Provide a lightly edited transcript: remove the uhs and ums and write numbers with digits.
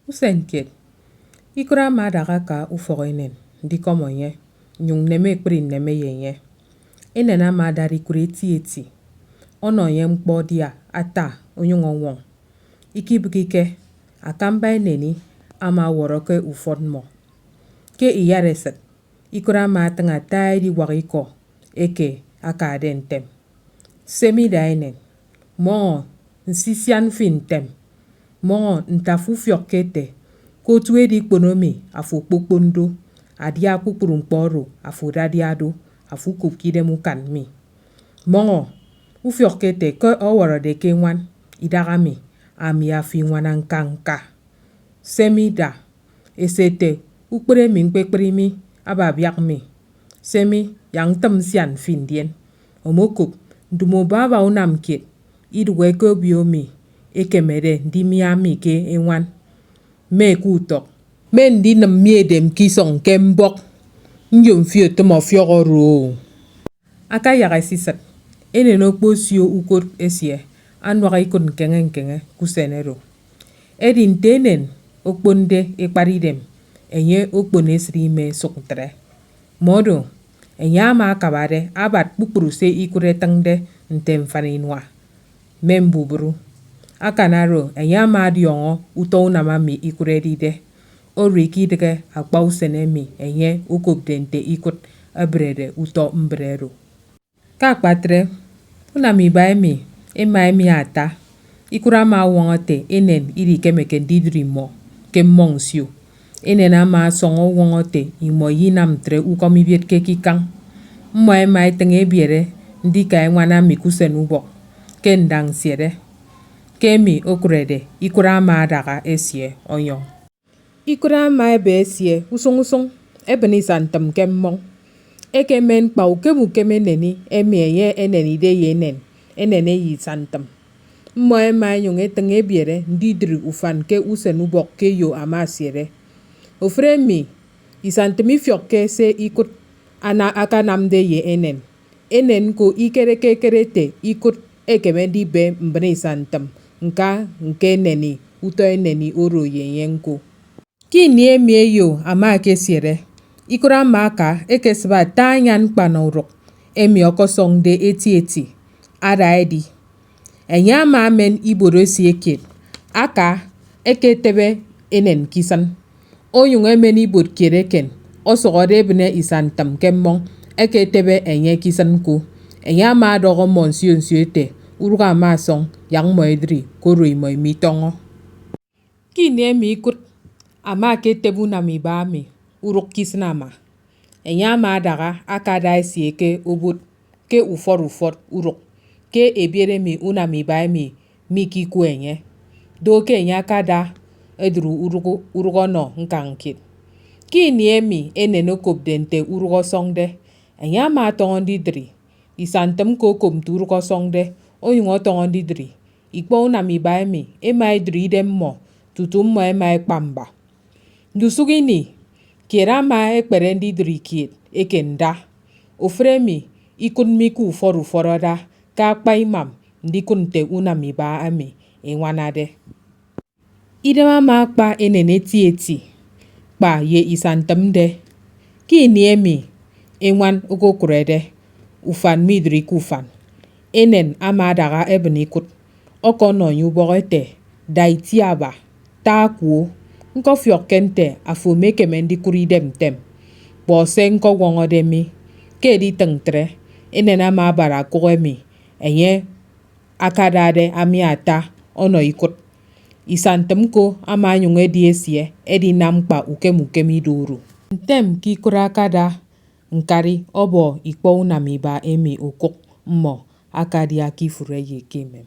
Usenket. Ikura ma daga ka ufoinen. Ndikomo ye. Nyung neme kpiri neme ye. Enena ma dari kure eti. Ono ye mkpodia ata onyungo wong. Ikibukike. Akamba eneni ama woroke ufodmo. Ke iyareset. Ikura ma tanga tairi wariko. Eke akaden tem. Semi dainen. Mo nsisian fintem. Mo ntafu fiokete. Kotu edi konomi afu popondo. Adia kukurumkporo afu radiado. Afu kupkide mukanmi. Mo ufiokete ke owarode ke wan. Idagami. Ami afi wanankanka. Semi da. Esete. Ukpere mi ababiakmi. Semi yang temsian findien. Omokup. Ndumobaba unamkit. Idweke biomi. Ekemere ndimiami ke ewan. Me kutok. Men di namiedem kisong kembok. Njom fio temo fiogoro. Aka yaga sisat. Ene no posio ukor esie. Anwaka ikon kenge kusenero. Edin tenen. Okponde ekparidem. Enye okponesri me soktre. Modo. Enyama akabare abat pupuruse ikure tangde ntemfaninwa. Membuburu. Akanaro enyama adiongo uto unamami ikure dide. Oriki dege akpausenemi enye ukobdente ikut abrede uto mbrero. Kakpatre. Unami baemi. Emaemi ata. Ikura ma wongote enen iri kemeke didri mo. Kemmonsio. Enena ma songo wongote imo yinam tre ukomibiet kekikang. Mwa ema itenge biere ndika enwana mikusen ubok. Kendang siere. Kemi okurede ikura ma daga esie oyong. Ikura ma ebe esie usong ebe ni santam kemmong. Eke men pa ukemu kemeneni emi eye eneni de yenen. Enene yi santam. Mwa ema yung etenge biere ndidri ufan ke usen ubok ke yo ama siere. Ofremi, isantemi fiokke se ikut ana akanamde ye enen. Enen ko ikerekekerete ikut ekemendi be mbene isantam. Nka nke neni, uto eneni oro yenyenko. Kini emie yo ama ake siere. Ikura maka ekesba tanyan kpanaurok. Emi okosong de eti. Ara edi. Enyama men iborosi ekit. Aka eke tebe enen kisan. Oyung emeni bot kireken. Osogode bine isantam kemmong. Eke tebe enye kisan ko. Enyama adogo monsionsiete. Uruga masong yang moedri koroi moi mitongo. Kini emi ikut ama ke tebu nami bami. Uruk kisnama. Enyama adaga akada esieke obut. Ke ufor uruk. Ke ebiere mi unami bami miki kwenye. Doke enya kada edru urugo no nkankit. Kini emi eneno kopdente urugo songde. Enyama atongon didri. Isantem kokom tu urugo songde. Oyung otongon didri. Ikpo unami bami ema idri idem mo. Tutu mo ema ekpamba. Ndusugini. Kira ma ekpere didri kit. Ekenda. Ofremi. Ikun miku uforoda. Kakpa imam. Ndikunte unami bami. Enwanade. Idema ma kpa enene eti. Kpa ye isantam de. Kini emi. Enwan ukokurede. Ufan midri kufan. Enen ama daga ebenikut. Oko no nyuborete. Daitiaba. Takuo. Nko fiokente afome kemendi kuridem tem. Bose nko wongodemi. Kedi tengtre. Enen ama bara koemi. Enye akadade amiata ono ikut. Isantem ko ama yung edi esie. Edi nampa ukemi duru. Ntem ki kura kada. Nkari obo ikpo unami ba emi okok mo. Akadia kifure ye kemem.